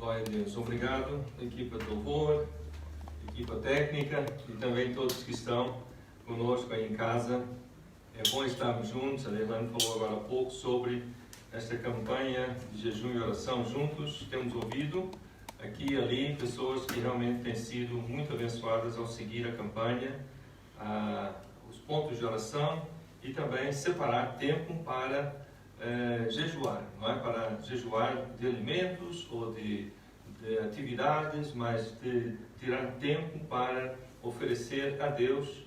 Glória a Deus. Obrigado, equipa de louvor, equipa técnica e também todos que estão conosco aí em casa. É bom estarmos juntos. A Leilane falou agora há pouco sobre esta campanha de jejum e oração juntos. Temos ouvido aqui e ali pessoas que realmente têm sido muito abençoadas ao seguir a campanha, os pontos de oração e também separar tempo para jejuar, não é? Para jejuar de alimentos ou de atividades, mas de tirar tempo para oferecer a Deus,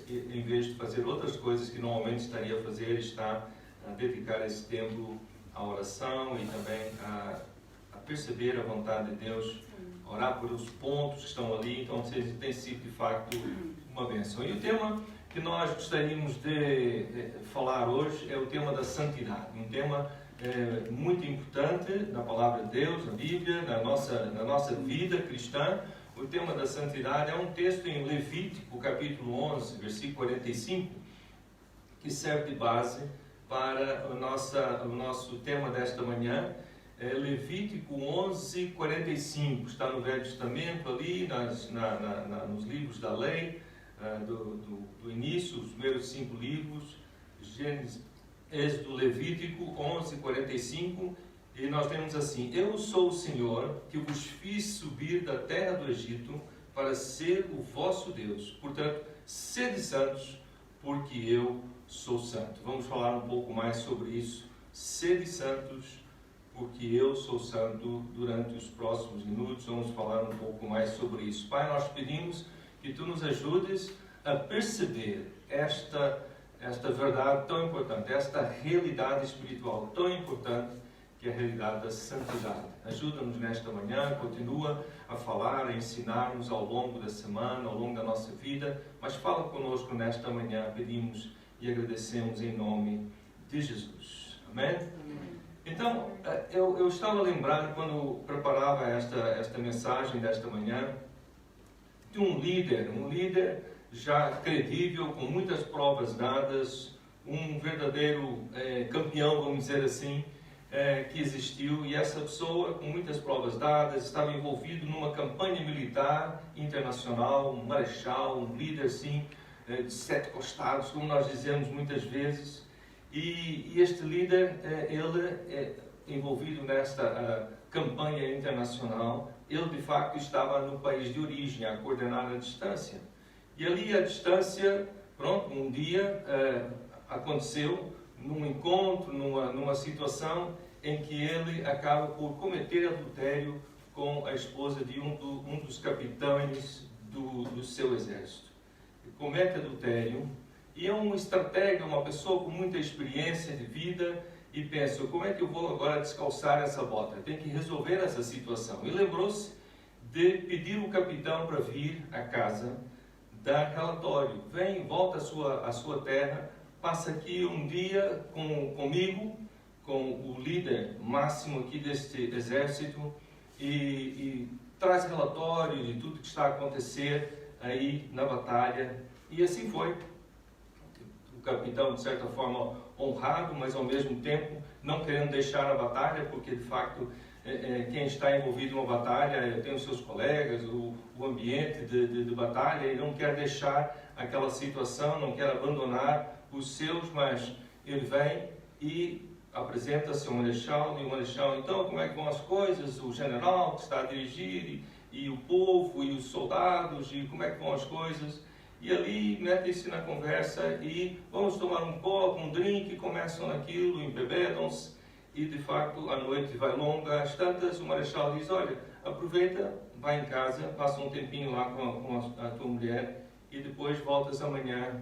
em vez de fazer outras coisas que normalmente estaria a fazer, está a dedicar esse tempo à oração e também a perceber a vontade de Deus, orar por os pontos que estão ali. Então tem sido de facto uma bênção. E o tema que nós gostaríamos de falar hoje é o tema da santidade, um tema muito importante na palavra de Deus, na Bíblia, na nossa vida cristã. O tema da santidade é um texto em Levítico, capítulo 11, versículo 45, que serve de base para o nosso tema desta manhã. Levítico 11, 45, está no Velho Testamento ali, nos livros da lei, do início, os primeiros 5 livros, Gênesis, Êxodo, Levítico 11, 45, e nós temos assim: Eu sou o Senhor que vos fiz subir da terra do Egito para ser o vosso Deus. Portanto, sede santos, porque eu sou santo. Vamos falar um pouco mais sobre isso. Sede santos, porque eu sou santo. Durante os próximos minutos vamos falar um pouco mais sobre isso. Pai, nós pedimos que Tu nos ajudes a perceber esta verdade tão importante, esta realidade espiritual tão importante, que é a realidade da santidade. Ajuda-nos nesta manhã, continua a falar, a ensinar-nos ao longo da semana, ao longo da nossa vida, mas fala conosco nesta manhã, pedimos e agradecemos em nome de Jesus. Amém? Então, eu estava a lembrar, quando preparava esta mensagem desta manhã, de um líder já credível, com muitas provas dadas, um verdadeiro campeão, vamos dizer assim, que existiu, e essa pessoa, com muitas provas dadas, estava envolvido numa campanha militar internacional, um marechal, um líder assim, de 7 costados, como nós dizemos muitas vezes, e este líder, ele envolvido nesta campanha internacional, ele de facto estava no país de origem, a coordenar a distância. E ali a distância, pronto, um dia aconteceu num encontro, numa situação em que ele acaba por cometer adultério com a esposa de um dos capitães do seu exército. Ele comete adultério e é um estratega, uma pessoa com muita experiência de vida, e pensa: como é que eu vou agora descalçar essa bota? Eu tenho que resolver essa situação. E lembrou-se de pedir o capitão para vir à casa, dar relatório. Vem, volta à sua terra, passa aqui um dia comigo, com o líder máximo aqui deste exército, e traz relatório de tudo que está a acontecer aí na batalha. E assim foi. O capitão, de certa forma, honrado, mas ao mesmo tempo não querendo deixar a batalha, porque de facto quem está envolvido numa batalha tem os seus colegas, o ambiente de batalha, e não quer deixar aquela situação, não quer abandonar os seus, mas ele vem e apresenta-se ao marechal, e o marechal: então, como é que vão as coisas? O general que está a dirigir, e o povo, e os soldados, e como é que vão as coisas? E ali metem-se na conversa e vamos tomar um copo, um drink, começam naquilo, embebedam-se, e de facto a noite vai longa. Às tantas o marechal diz: olha, aproveita, vai em casa, passa um tempinho lá com a tua mulher e depois voltas amanhã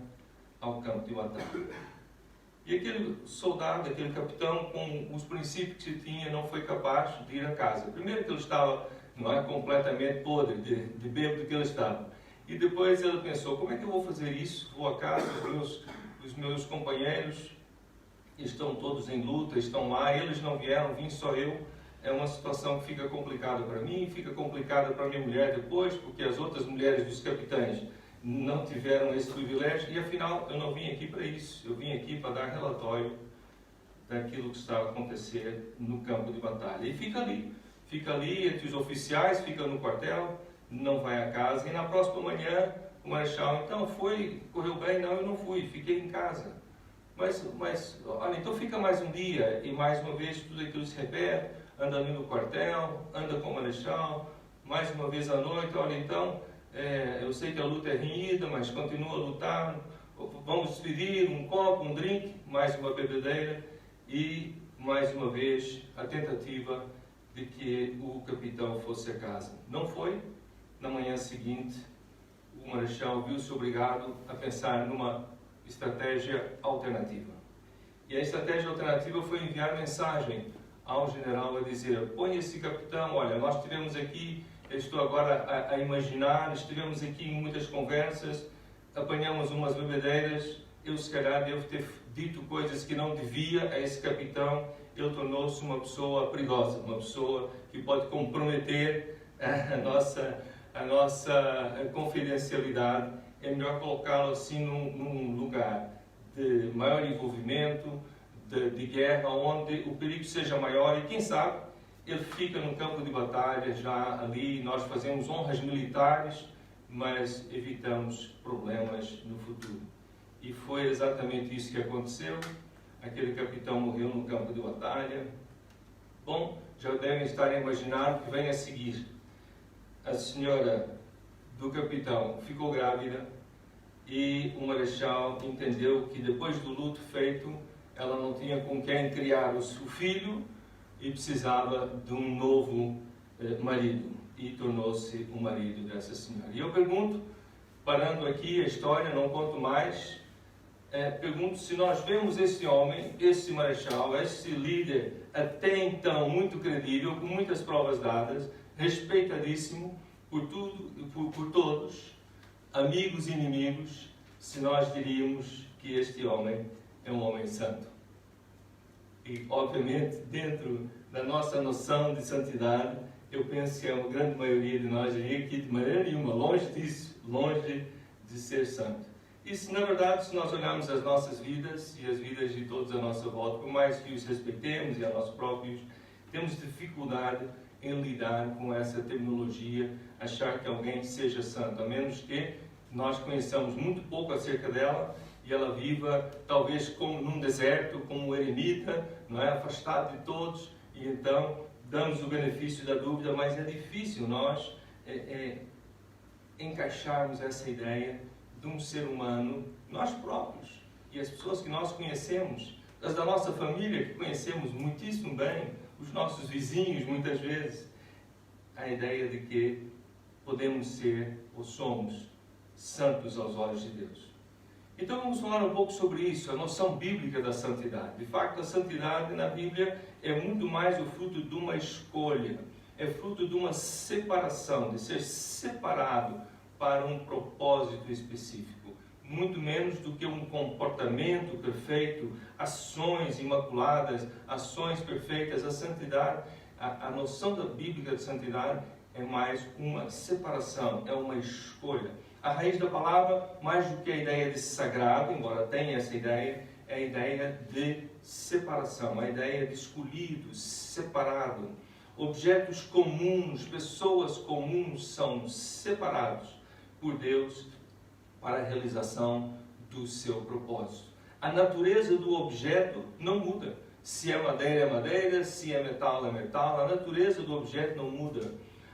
ao campo de batalha. E aquele soldado, aquele capitão, com os princípios que tinha, não foi capaz de ir a casa. Primeiro que ele estava, não é, completamente podre de bêbado que ele estava. E depois ele pensou: como é que eu vou fazer isso? Vou a casa, os meus companheiros estão todos em luta, estão lá, eles não vieram, vim só eu. É uma situação que fica complicada para mim, fica complicada para a minha mulher depois, porque as outras mulheres dos capitães não tiveram esse privilégio, e afinal eu não vim aqui para isso. Eu vim aqui para dar relatório daquilo que estava a acontecer no campo de batalha. E fica ali fica ali entre os oficiais, fica no quartel, não vai a casa. E na próxima manhã, o marechal, então correu bem? Não, eu não fui, fiquei em casa. Mas olha, então fica mais um dia, e mais uma vez tudo aquilo se repete, anda ali no quartel, anda com o marechal, mais uma vez à noite, olha, então, eu sei que a luta é renhida, mas continua a lutar, vamos despedir, um copo, um drink, mais uma bebedeira, e mais uma vez a tentativa de que o capitão fosse a casa. Não foi. Na manhã seguinte, o marechal viu-se obrigado a pensar numa estratégia alternativa. E a estratégia alternativa foi enviar mensagem ao general a dizer: põe esse capitão, olha, nós estivemos aqui, eu estou agora a imaginar, estivemos aqui em muitas conversas, apanhamos umas bebedeiras, eu se calhar devo ter dito coisas que não devia a esse capitão, ele tornou-se uma pessoa perigosa, uma pessoa que pode comprometer a nossa confidencialidade. É melhor colocá-lo assim num lugar de maior envolvimento, de guerra, onde o perigo seja maior e, quem sabe, ele fica no campo de batalha, já ali nós fazemos honras militares, mas evitamos problemas no futuro. E foi exatamente isso que aconteceu. Aquele capitão morreu no campo de batalha. Bom, já devem estar a imaginar o que vem a seguir. A senhora do capitão ficou grávida e o marechal entendeu que depois do luto feito, ela não tinha com quem criar o seu filho e precisava de um novo marido. E tornou-se o marido dessa senhora. E eu pergunto, parando aqui a história, não conto mais, pergunto se nós vemos esse homem, esse marechal, esse líder, até então muito credível, com muitas provas dadas, respeitadíssimo por todos, amigos e inimigos, se nós diríamos que este homem é um homem santo. E, obviamente, dentro da nossa noção de santidade, eu penso que a grande maioria de nós diria que de maneira nenhuma, longe disso, longe de ser santo. E se, na verdade, se nós olharmos as nossas vidas e as vidas de todos à nossa volta, por mais que os respeitemos e a nós próprios, temos dificuldade em lidar com essa terminologia, achar que alguém seja santo, a menos que nós conheçamos muito pouco acerca dela e ela viva talvez como num deserto, como um eremita, não é? Afastado de todos, e então damos o benefício da dúvida, mas é difícil nós encaixarmos essa ideia de um ser humano, nós próprios e as pessoas que nós conhecemos, as da nossa família que conhecemos muitíssimo bem, os nossos vizinhos muitas vezes, a ideia de que podemos ser ou somos santos aos olhos de Deus. Então vamos falar um pouco sobre isso, a noção bíblica da santidade. De facto, a santidade na Bíblia é muito mais o fruto de uma escolha, é fruto de uma separação, de ser separado para um propósito específico, muito menos do que um comportamento perfeito, ações imaculadas, ações perfeitas. A santidade, a noção da bíblica de santidade é mais uma separação, é uma escolha. A raiz da palavra, mais do que a ideia de sagrado, embora tenha essa ideia, é a ideia de separação, a ideia de escolhido, separado. Objetos comuns, pessoas comuns são separados por Deus para a realização do seu propósito. A natureza do objeto não muda. Se é madeira, se é metal, a natureza do objeto não muda.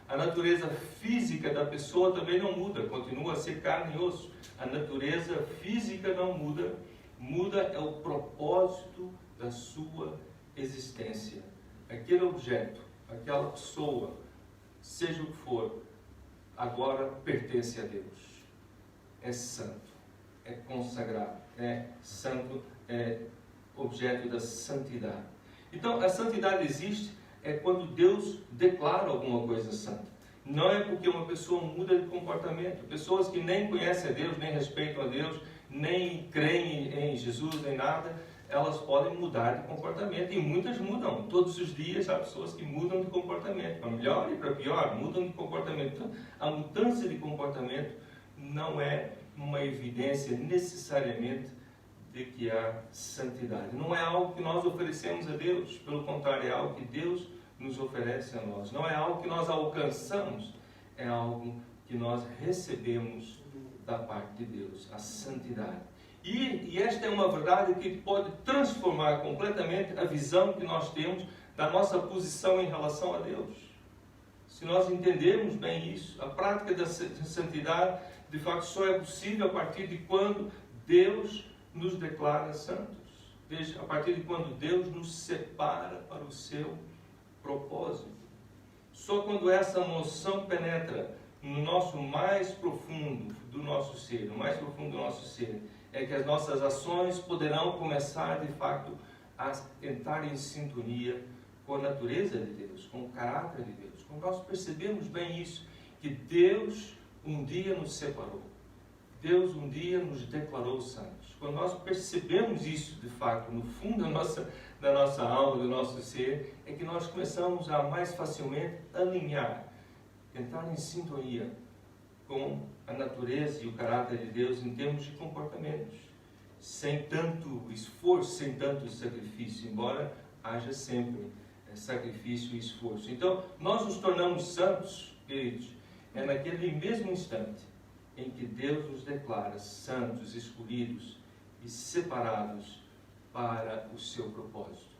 A natureza física da pessoa também não muda, continua a ser carne e osso. A natureza física não muda, muda é o propósito da sua existência. Aquele objeto, aquela pessoa, seja o que for, agora pertence a Deus. É santo, é consagrado, é santo, é objeto da santidade. Então, a santidade existe quando Deus declara alguma coisa santa. Não é porque uma pessoa muda de comportamento. Pessoas que nem conhecem a Deus, nem respeitam a Deus, nem creem em Jesus, nem nada, elas podem mudar de comportamento. E muitas mudam. Todos os dias há pessoas que mudam de comportamento. Para melhor e para pior, mudam de comportamento. Então, a mudança de comportamento não é uma evidência necessariamente de que há santidade. Não é algo que nós oferecemos a Deus. Pelo contrário, é algo que Deus nos oferece a nós. Não é algo que nós alcançamos, é algo que nós recebemos da parte de Deus, a santidade. E esta é uma verdade que pode transformar completamente a visão que nós temos da nossa posição em relação a Deus. Se nós entendermos bem isso, a prática da santidade, de facto, só é possível a partir de quando Deus nos declara santos. A partir de quando Deus nos separa para o seu propósito. Só quando essa noção penetra no nosso mais profundo do nosso ser, no mais profundo do nosso ser, é que as nossas ações poderão começar, de fato, a entrar em sintonia com a natureza de Deus, com o caráter de Deus. Quando nós percebemos bem isso, que Deus um dia nos separou, Deus um dia nos declarou santos. Quando nós percebemos isso, de fato, no fundo da nossa alma, do nosso ser, é que nós começamos a mais facilmente alinhar, entrar em sintonia com a natureza e o caráter de Deus em termos de comportamentos, sem tanto esforço, sem tanto sacrifício, embora haja sempre sacrifício e esforço. Então, nós nos tornamos santos, queridos, é naquele mesmo instante em que Deus nos declara santos, escolhidos e separados para o seu propósito.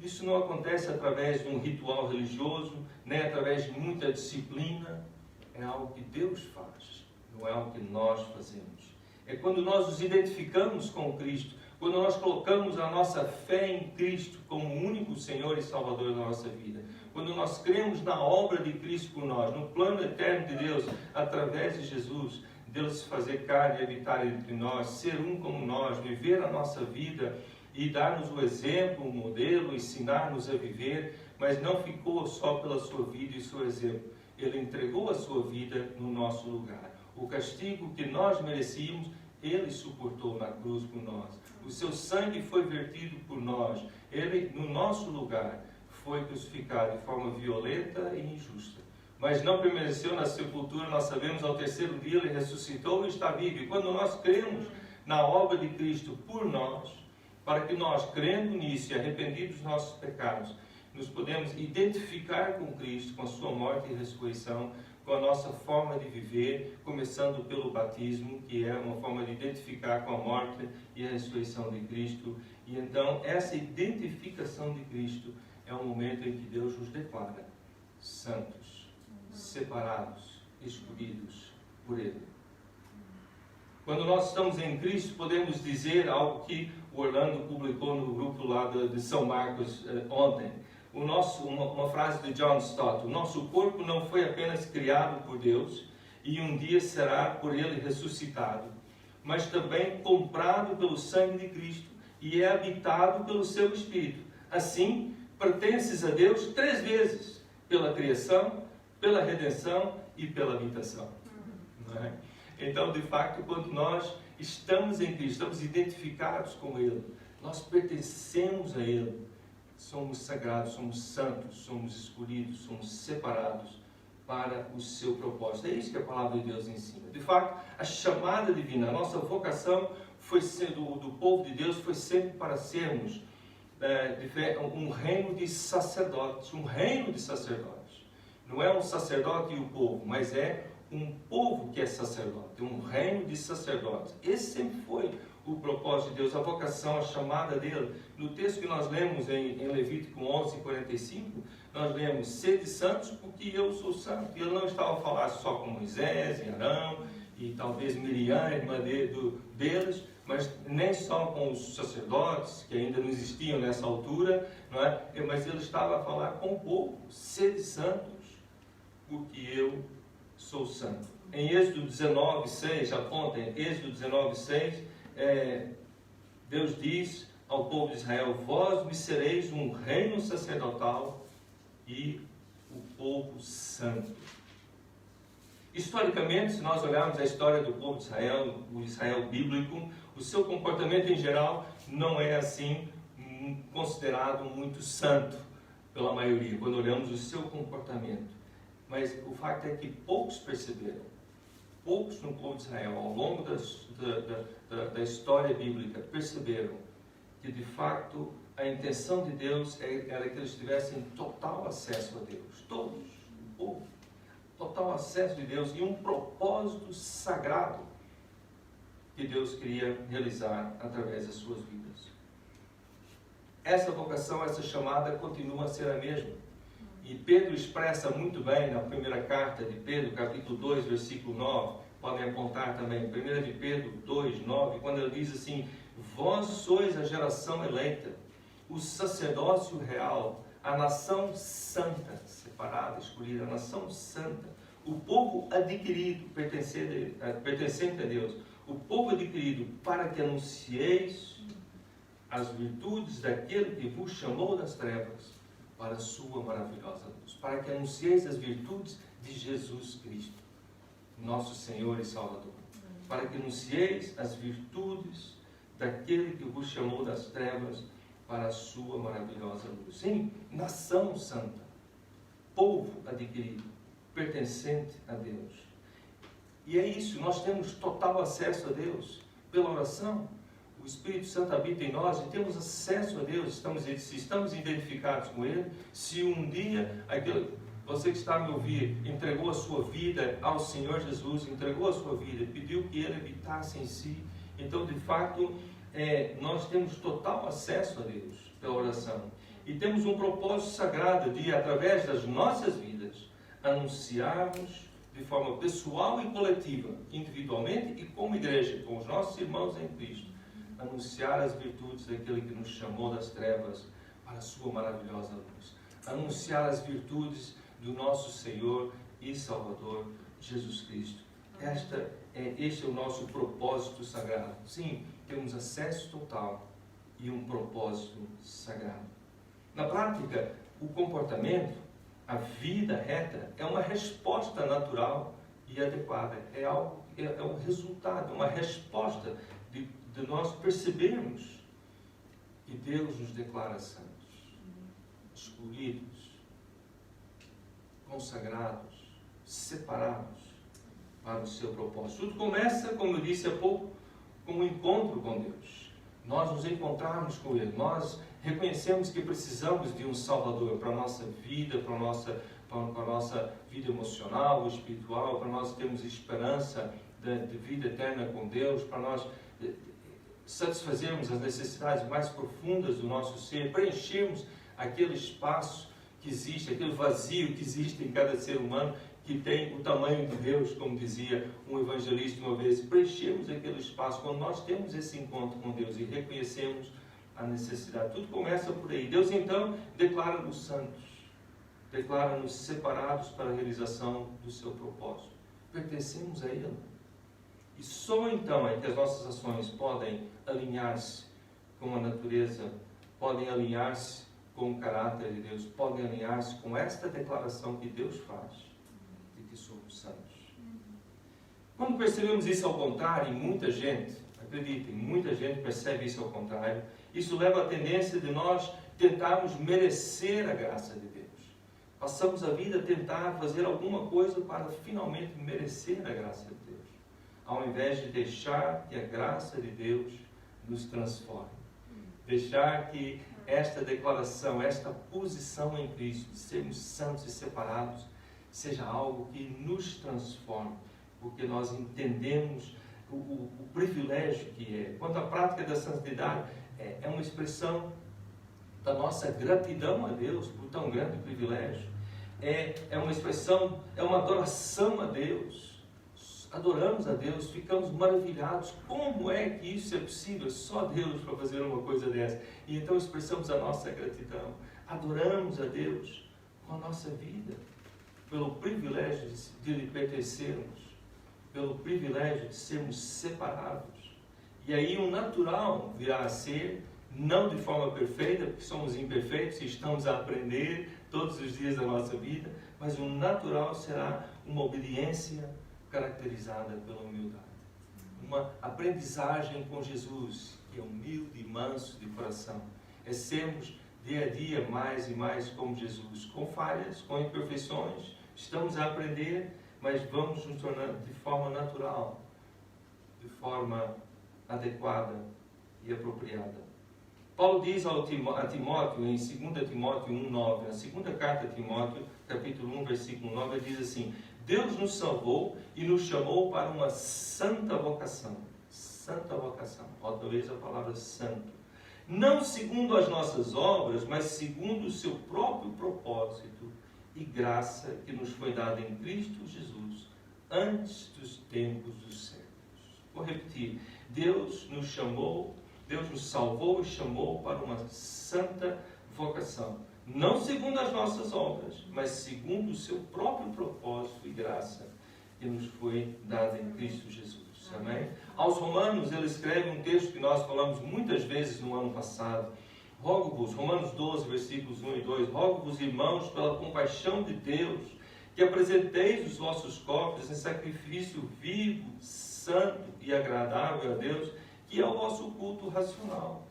Isso não acontece através de um ritual religioso, nem através de muita disciplina. É algo que Deus faz, não é algo que nós fazemos. É quando nós nos identificamos com Cristo, quando nós colocamos a nossa fé em Cristo como o único Senhor e Salvador da nossa vida. Quando nós cremos na obra de Cristo por nós, no plano eterno de Deus, através de Jesus, Deus se fazer carne e habitar entre nós, ser um como nós, viver a nossa vida e dar-nos o exemplo, o modelo, ensinar-nos a viver, mas não ficou só pela sua vida e seu exemplo. Ele entregou a sua vida no nosso lugar. O castigo que nós merecíamos, Ele suportou na cruz por nós. O seu sangue foi vertido por nós. Ele, no nosso lugar, foi crucificado de forma violenta e injusta. Mas não permaneceu na sepultura, nós sabemos, ao terceiro dia Ele ressuscitou e está vivo. E quando nós cremos na obra de Cristo por nós, para que nós, crendo nisso e arrependidos dos nossos pecados, nos podemos identificar com Cristo, com a sua morte e ressurreição, com a nossa forma de viver, começando pelo batismo, que é uma forma de identificar com a morte e a ressurreição de Cristo. E então, essa identificação de Cristo é o momento em que Deus nos declara santos, separados, escolhidos por Ele. Quando nós estamos em Cristo, podemos dizer algo que o Orlando publicou no grupo lá de São Marcos ontem. Uma frase de John Stott: o nosso corpo não foi apenas criado por Deus e um dia será por Ele ressuscitado, mas também comprado pelo sangue de Cristo e é habitado pelo seu Espírito. Assim, pertences a Deus 3 vezes, pela criação, pela redenção e pela habitação. Não é? Então, de facto, quando nós estamos em Cristo, estamos identificados com Ele, nós pertencemos a Ele, somos sagrados, somos santos, somos escolhidos, somos separados para o seu propósito. É isso que a palavra de Deus ensina. De facto, a chamada divina, a nossa vocação foi do povo de Deus foi sempre para sermos um reino de sacerdotes, um reino de sacerdotes. Não é um sacerdote e o povo, mas é um povo que é sacerdote, um reino de sacerdotes. Esse sempre foi o propósito de Deus, a vocação, a chamada dele. No texto que nós lemos em Levítico 11:45, nós lemos: sede santos porque eu sou santo. E ele não estava a falar só com Moisés e Arão e talvez Miriam, irmã deles, mas nem só com os sacerdotes, que ainda não existiam nessa altura, não é? Mas ele estava a falar com o povo: sede santos porque eu sou santo. Em Êxodo 19:6, apontem, Êxodo 19:6, Deus diz ao povo de Israel: vós me sereis um reino sacerdotal e o povo santo. Historicamente, se nós olharmos a história do povo de Israel, o Israel bíblico, o seu comportamento em geral não é assim considerado muito santo pela maioria, quando olhamos o seu comportamento. Mas o fato é que poucos perceberam, poucos no povo de Israel, ao longo da história bíblica, perceberam que de fato a intenção de Deus era que eles tivessem total acesso a Deus. Todos, o povo. Total acesso de Deus e um propósito sagrado que Deus queria realizar através das suas vidas. Essa vocação, essa chamada continua a ser a mesma. E Pedro expressa muito bem na primeira carta de Pedro, capítulo 2, versículo 9, podem apontar também, 1 de Pedro 2, 9, quando ele diz assim: vós sois a geração eleita, o sacerdócio real, a nação santa, separada, escolhida, a nação santa, o povo adquirido, pertencente a Deus, o povo adquirido, para que anuncieis as virtudes daquele que vos chamou das trevas para a sua maravilhosa luz, para que anuncieis as virtudes de Jesus Cristo, nosso Senhor e Salvador, para que anuncieis as virtudes daquele que vos chamou das trevas para a sua maravilhosa luz. Sim, nação santa, povo adquirido, pertencente a Deus. E é isso, nós temos total acesso a Deus pela oração. O Espírito Santo habita em nós e temos acesso a Deus, se estamos identificados com Ele. Se um dia você que está a me ouvir entregou a sua vida ao Senhor Jesus, entregou a sua vida, pediu que Ele habitasse em si, então de fato nós temos total acesso a Deus pela oração. E temos um propósito sagrado de, através das nossas vidas, anunciarmos de forma pessoal e coletiva, individualmente e como igreja, com os nossos irmãos em Cristo, anunciar as virtudes daquele que nos chamou das trevas para a sua maravilhosa luz. Anunciar as virtudes do nosso Senhor e Salvador, Jesus Cristo. Este é o nosso propósito sagrado. Sim, temos acesso total e um propósito sagrado. Na prática, o comportamento, a vida reta, é uma resposta natural e adequada. É um resultado, uma resposta de nós percebermos que Deus nos declara santos, escolhidos, consagrados, separados para o seu propósito. Tudo começa, como eu disse há pouco, com um encontro com Deus. Nós nos encontrarmos com Ele, nós reconhecemos que precisamos de um Salvador para a nossa vida, para a nossa vida emocional, espiritual, para nós termos esperança de vida eterna com Deus, para nós satisfazermos as necessidades mais profundas do nosso ser, preenchermos aquele espaço que existe, aquele vazio que existe em cada ser humano, que tem o tamanho de Deus, como dizia um evangelista uma vez. Preenchermos aquele espaço. Quando nós temos esse encontro com Deus e reconhecemos a necessidade, tudo começa por aí. Deus então declara-nos santos, declara-nos separados para a realização do seu propósito. Pertencemos a Ele. E só então é que as nossas ações podem alinhar-se com a natureza, podem alinhar-se com o caráter de Deus, podem alinhar-se com esta declaração que Deus faz de que somos santos. Quando percebemos isso ao contrário, e muita gente, acreditem, muita gente percebe isso ao contrário, isso leva à tendência de nós tentarmos merecer a graça de Deus. Passamos a vida a tentar fazer alguma coisa para finalmente merecer a graça de Deus, ao invés de deixar que a graça de Deus nos transforme. Deixar que esta declaração, esta posição em Cristo, de sermos santos e separados, seja algo que nos transforme, porque nós entendemos o privilégio que é. Quanto à prática da santidade, é uma expressão da nossa gratidão a Deus por tão grande privilégio. É uma expressão, é uma adoração a Deus. Adoramos a Deus, ficamos maravilhados. Como é que isso é possível? Só Deus para fazer uma coisa dessa. E então expressamos a nossa gratidão. Adoramos a Deus com a nossa vida, pelo privilégio de lhe pertencermos, pelo privilégio de sermos separados. E aí o natural virá a ser, não de forma perfeita, porque somos imperfeitos e estamos a aprender todos os dias da nossa vida, mas o natural será uma obediência caracterizada pela humildade. Uma aprendizagem com Jesus, que é humilde e manso de coração. É sermos dia a dia mais e mais como Jesus, com falhas, com imperfeições. Estamos a aprender, mas vamos nos tornando de forma natural, de forma adequada e apropriada. Paulo diz a Timóteo, em 2 Timóteo 1,9, na segunda carta a Timóteo, capítulo 1, versículo 9, ele diz assim: Deus nos salvou e nos chamou para uma santa vocação. Santa vocação. Outra vez a palavra santo. Não segundo as nossas obras, mas segundo o seu próprio propósito e graça que nos foi dada em Cristo Jesus, antes dos tempos dos séculos. Vou repetir. Deus nos salvou e chamou para uma santa vocação. Não segundo as nossas obras, mas segundo o seu próprio propósito e graça que nos foi dada em Cristo Jesus. Amém? Aos Romanos, ele escreve um texto que nós falamos muitas vezes no ano passado. Rogo-vos, Romanos 12, versículos 1 e 2, rogo-vos, irmãos, pela compaixão de Deus, que apresenteis os vossos corpos em sacrifício vivo, santo e agradável a Deus, que é o vosso culto racional.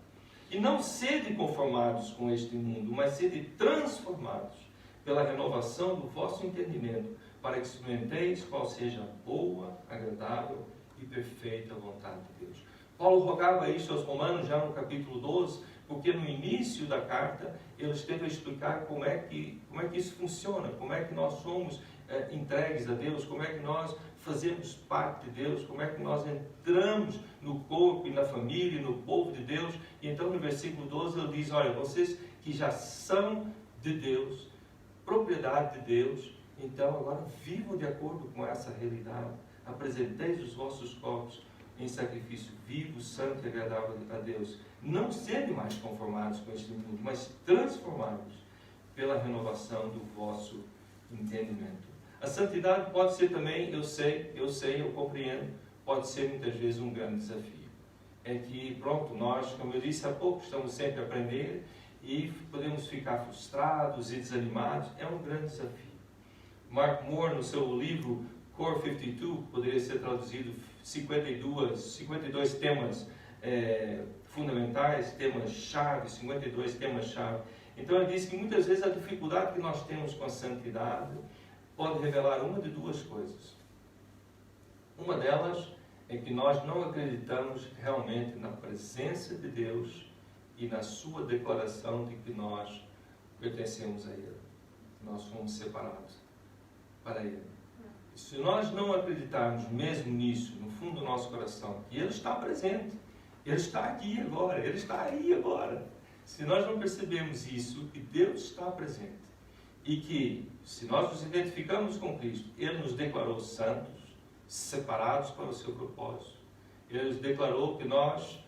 E não sede conformados com este mundo, mas sede transformados pela renovação do vosso entendimento, para que experimenteis qual seja a boa, agradável e perfeita vontade de Deus. Paulo rogava isso aos Romanos já no capítulo 12, porque no início da carta ele esteve a explicar como é que isso funciona, como é que nós somos entregues a Deus, como é que nós fazemos parte de Deus, como é que nós entramos no corpo e na família e no povo de Deus. E então no versículo 12 ele diz: olha, vocês que já são de Deus, propriedade de Deus, então agora vivam de acordo com essa realidade. Apresenteis os vossos corpos em sacrifício vivo, santo e agradável a Deus. Não sede mais conformados com este mundo, mas transformados pela renovação do vosso entendimento. A santidade pode ser também, eu compreendo, pode ser muitas vezes um grande desafio. É que, pronto, nós, como eu disse há pouco, estamos sempre a aprender e podemos ficar frustrados e desanimados. É um grande desafio. Mark Moore, no seu livro Core 52, poderia ser traduzido 52 temas fundamentais, temas-chave, 52 temas-chave. Então ele diz que muitas vezes a dificuldade que nós temos com a santidade pode revelar uma de duas coisas. Uma delas é que nós não acreditamos realmente na presença de Deus e na sua declaração de que nós pertencemos a Ele. Nós fomos separados para Ele. Se nós não acreditarmos mesmo nisso, no fundo do nosso coração, que Ele está presente, Ele está aqui agora, Ele está aí agora. Se nós não percebemos isso, que Deus está presente, e que, se nós nos identificamos com Cristo, Ele nos declarou santos, separados para o seu propósito. Ele nos declarou que nós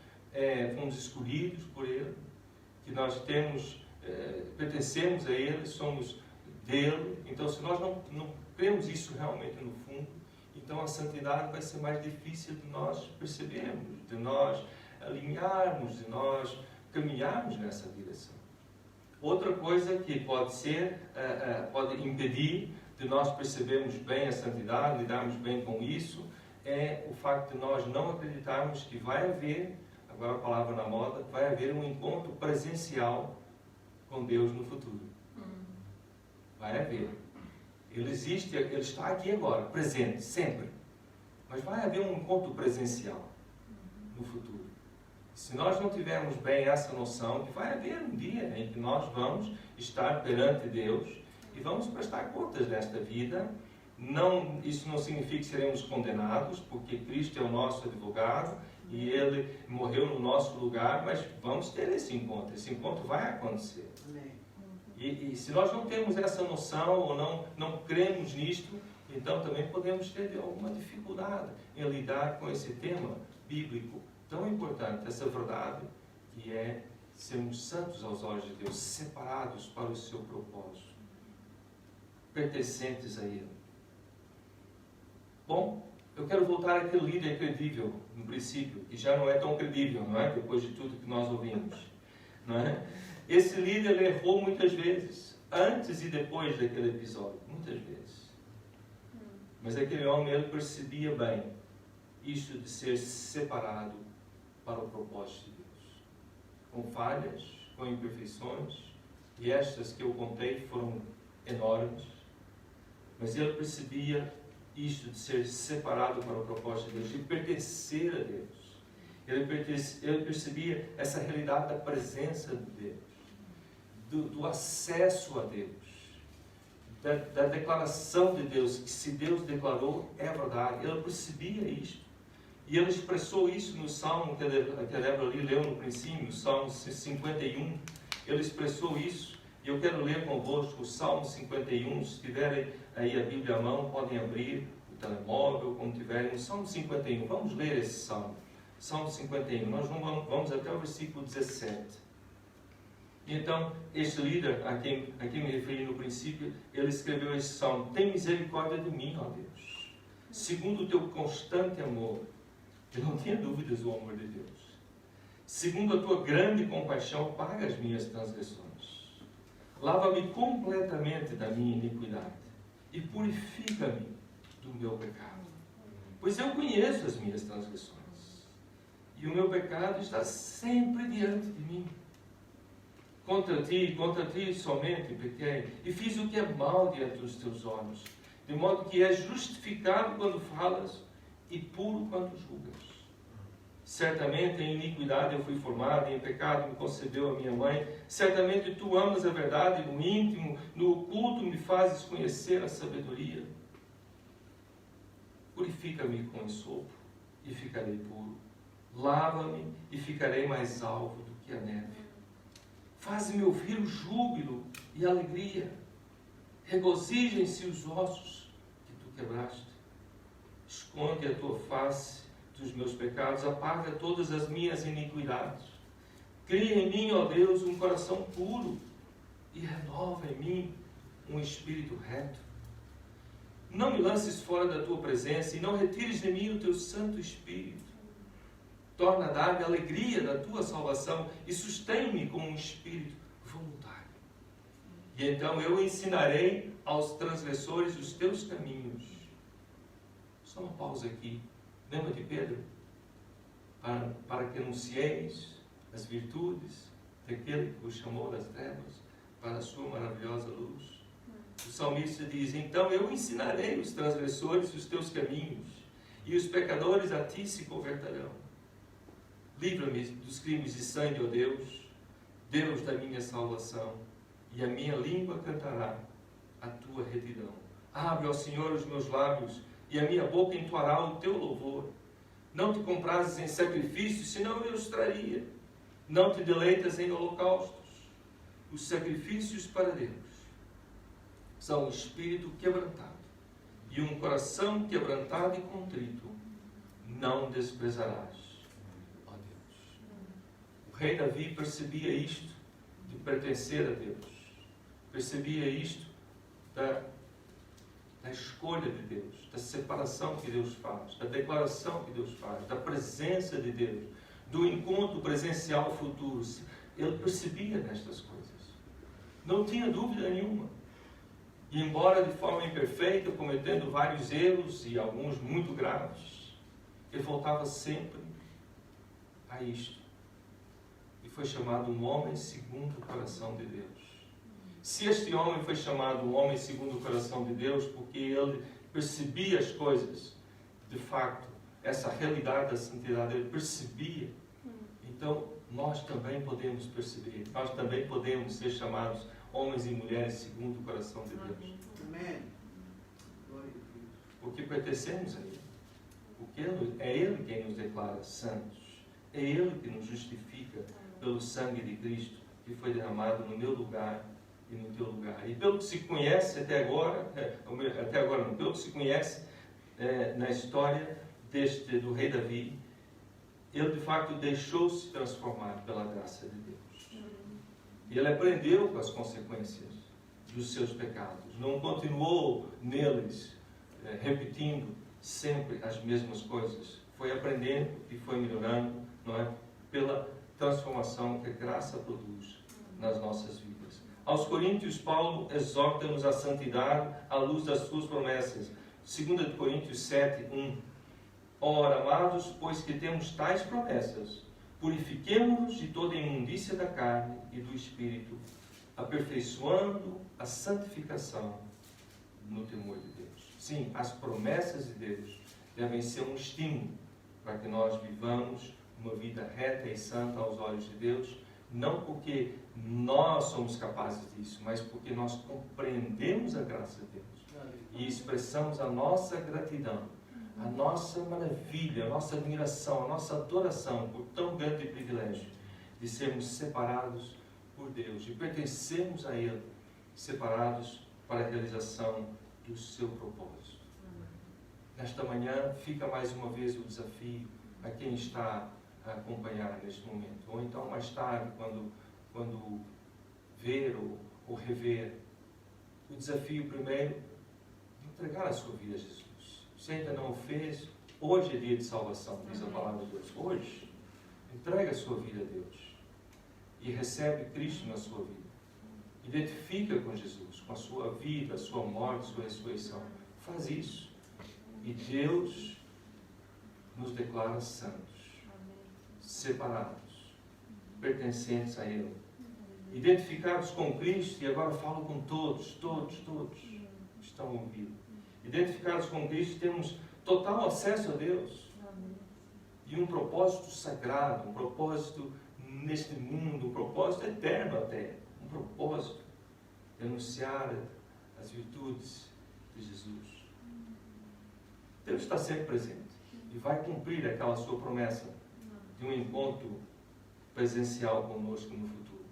fomos escolhidos por Ele, que nós pertencemos a Ele, somos dele. Então, se nós não cremos isso realmente no fundo, então a santidade vai ser mais difícil de nós percebermos, de nós alinharmos, de nós caminharmos nessa direção. Outra coisa que pode impedir de nós percebermos bem a santidade, lidarmos bem com isso, é o facto de nós não acreditarmos que vai haver, agora a palavra na moda, vai haver um encontro presencial com Deus no futuro. Vai haver. Ele existe, Ele está aqui agora, presente, sempre. Mas vai haver um encontro presencial no futuro. Se nós não tivermos bem essa noção, que vai haver um dia em que nós vamos estar perante Deus e vamos prestar contas desta vida. Isso não significa que seremos condenados, porque Cristo é o nosso advogado e Ele morreu no nosso lugar, mas vamos ter esse encontro. Esse encontro vai acontecer. E se nós não temos essa noção ou não cremos nisto, então também podemos ter alguma dificuldade em lidar com esse tema bíblico tão importante, essa verdade que é sermos santos aos olhos de Deus, separados para o seu propósito, pertencentes a Ele. Bom, eu quero voltar àquele líder credível, no princípio, que já não é tão credível, não é? Depois de tudo que nós ouvimos, não é? Esse líder errou muitas vezes, antes e depois daquele episódio, muitas vezes. Mas aquele homem, ele percebia bem isso de ser separado para o propósito de Deus. Com falhas, com imperfeições, e estas que eu contei foram enormes, mas ele percebia isto de ser separado para o propósito de Deus, de pertencer a Deus. Ele percebia essa realidade da presença de Deus, do acesso a Deus, da declaração de Deus, que se Deus declarou, é verdade. Ele percebia isto. E ele expressou isso no Salmo que a Débora ali leu no princípio, no Salmo 51. Ele expressou isso. E eu quero ler convosco o Salmo 51. Se tiverem aí a Bíblia à mão, podem abrir o telemóvel, como tiverem. O Salmo 51. Vamos ler esse Salmo. Salmo 51. Nós vamos até o versículo 17. E então, este líder, a quem me referi no princípio, ele escreveu esse Salmo. Tem misericórdia de mim, ó Deus, segundo o teu constante amor. Eu não tinha dúvidas do amor de Deus. Segundo a tua grande compaixão, paga as minhas transgressões. Lava-me completamente da minha iniquidade e purifica-me do meu pecado. Pois eu conheço as minhas transgressões e o meu pecado está sempre diante de mim. Contra ti somente pequei e fiz o que é mal diante dos teus olhos, de modo que és justificado quando falas e puro quando julgas. Certamente em iniquidade eu fui formado, e em pecado me concebeu a minha mãe. Certamente tu amas a verdade no íntimo, no oculto me fazes conhecer a sabedoria. Purifica-me com ensopo e ficarei puro. Lava-me e ficarei mais alvo do que a neve. Faze-me ouvir o júbilo e a alegria. Regozijem-se os ossos que tu quebraste. Esconde a tua face dos meus pecados, apaga todas as minhas iniquidades. Cria em mim, ó Deus, um coração puro e renova em mim um espírito reto. Não me lances fora da tua presença e não retires de mim o teu Santo Espírito. Torna a dar-me a alegria da tua salvação e sustém-me com um espírito voluntário. E então eu ensinarei aos transgressores os teus caminhos. Só uma pausa aqui. Lembra de Pedro? Para que anuncieis as virtudes daquele que vos chamou das trevas para a sua maravilhosa luz. O salmista diz: então eu ensinarei os transgressores os teus caminhos, e os pecadores a ti se converterão. Livra-me dos crimes de sangue, ó Deus, Deus da minha salvação, e a minha língua cantará a tua retidão. Abre, ó Senhor, os meus lábios, e a minha boca entoará o teu louvor. Não te comprases em sacrifícios, senão eu os traria. Não te deleitas em holocaustos. Os sacrifícios para Deus são um espírito quebrantado e um coração quebrantado e contrito não desprezarás, ó Deus. O rei Davi percebia isto de pertencer a Deus, percebia isto da escolha de Deus, da separação que Deus faz, da declaração que Deus faz, da presença de Deus, do encontro presencial futuro. Ele percebia nestas coisas, não tinha dúvida nenhuma. E embora de forma imperfeita, cometendo vários erros e alguns muito graves, ele voltava sempre a isto. E foi chamado um homem segundo o coração de Deus. Se este homem foi chamado um homem segundo o coração de Deus, porque ele percebia as coisas, de facto, essa realidade da santidade, ele percebia, então nós também podemos perceber, nós também podemos ser chamados homens e mulheres segundo o coração de Deus. Amém. Porque pertencemos a Ele. Porque é Ele quem nos declara santos. É Ele que nos justifica pelo sangue de Cristo, que foi derramado no meu lugar e no teu lugar. E pelo que se conhece até agora não, pelo que se conhece na história do rei Davi, ele de facto deixou-se transformar pela graça de Deus. E ele aprendeu com as consequências dos seus pecados. Não continuou neles, repetindo sempre as mesmas coisas. Foi aprendendo e foi melhorando, não é? Pela transformação que a graça produz nas nossas vidas. Aos Coríntios, Paulo exorta-nos à santidade à luz das suas promessas. 2 Coríntios 7, 1. Ora, amados, pois que temos tais promessas, purifiquemo-nos de toda a imundícia da carne e do espírito, aperfeiçoando a santificação no temor de Deus. Sim, as promessas de Deus devem ser um estímulo para que nós vivamos uma vida reta e santa aos olhos de Deus, não porque nós somos capazes disso, mas porque nós compreendemos a graça de Deus e expressamos a nossa gratidão, a nossa maravilha, a nossa admiração, a nossa adoração por tão grande privilégio de sermos separados por Deus e pertencermos a Ele, separados para a realização do seu propósito. Nesta manhã fica mais uma vez o desafio a quem está a acompanhar neste momento, ou então mais tarde, quando ver ou rever, o desafio primeiro de entregar a sua vida a Jesus. Se ainda não o fez, hoje é dia de salvação, diz a palavra de Deus. Hoje, entrega a sua vida a Deus e recebe Cristo na sua vida. Identifica com Jesus, com a sua vida, a sua morte, a sua ressurreição. Faz isso. E Deus nos declara santos, separados, pertencentes a Ele, identificados com Cristo, e agora falo com todos que estão ouvindo. Identificados com Cristo, temos total acesso a Deus e um propósito sagrado, um propósito neste mundo, um propósito eterno até, um propósito de anunciar as virtudes de Jesus. Deus está sempre presente e vai cumprir aquela sua promessa de um encontro presencial conosco no futuro.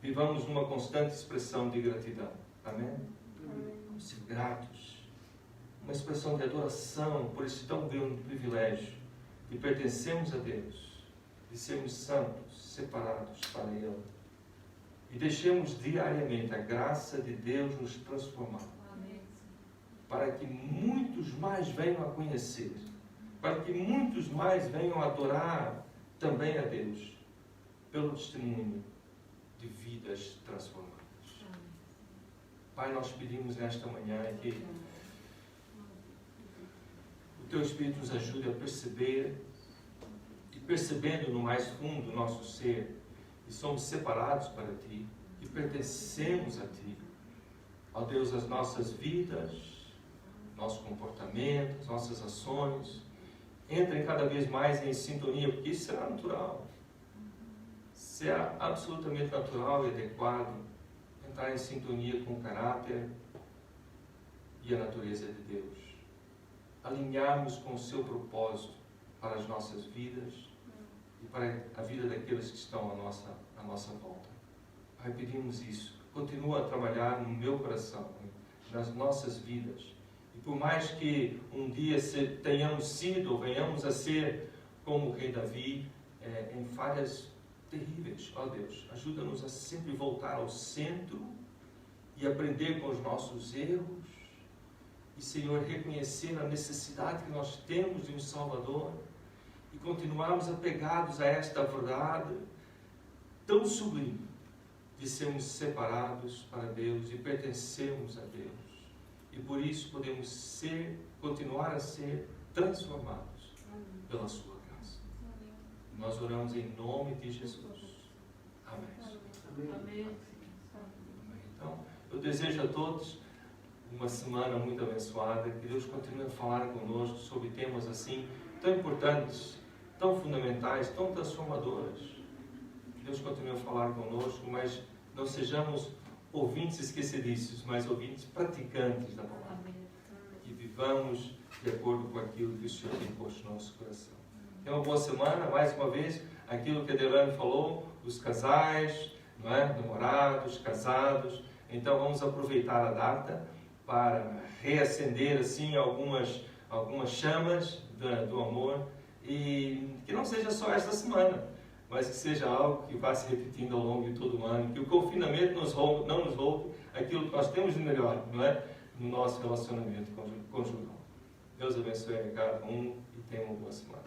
Vivamos numa constante expressão de gratidão. Amém? Vamos ser gratos. Uma expressão de adoração por esse tão grande privilégio de pertencermos a Deus, de sermos santos, separados para Ele. E deixemos diariamente a graça de Deus nos transformar. Para que muitos mais venham a conhecer, para que muitos mais venham a adorar também a Deus, pelo testemunho de vidas transformadas. Pai, nós pedimos nesta manhã que o Teu Espírito nos ajude a perceber, e percebendo no mais fundo do nosso ser, que somos separados para Ti, e pertencemos a Ti. Ó Deus, as nossas vidas, nosso comportamento, nossas ações, entrem cada vez mais em sintonia, porque isso será natural. Será absolutamente natural e adequado entrar em sintonia com o caráter e a natureza de Deus. Alinharmos com o seu propósito para as nossas vidas e para a vida daqueles que estão à nossa volta. Pai, pedimos isso. Continua a trabalhar no meu coração, nas nossas vidas. E por mais que um dia tenhamos sido ou venhamos a ser como o rei Davi, em falhas terríveis, ó Deus, ajuda-nos a sempre voltar ao centro e aprender com os nossos erros e, Senhor, reconhecer a necessidade que nós temos de um Salvador e continuarmos apegados a esta verdade tão sublime de sermos separados para Deus e pertencermos a Deus. E por isso podemos continuar a ser transformados pela sua graça. Nós oramos em nome de Jesus. Amém. Amém. Então, eu desejo a todos uma semana muito abençoada. Que Deus continue a falar conosco sobre temas assim, tão importantes, tão fundamentais, tão transformadores. Que Deus continue a falar conosco, mas não sejamos ouvintes esquecidícios, mas ouvintes praticantes da palavra. E vivamos de acordo com aquilo que o Senhor tem posto no nosso coração. Tenha uma boa semana, mais uma vez, aquilo que a Delane falou, os casais, não é? Namorados, casados. Então vamos aproveitar a data para reacender assim algumas chamas do amor, e que não seja só esta semana, mas que seja algo que vá se repetindo ao longo de todo o ano, que o confinamento não nos roube aquilo que nós temos de melhor, não é? No nosso relacionamento conjugal. Deus abençoe a cada um e tenha uma boa semana.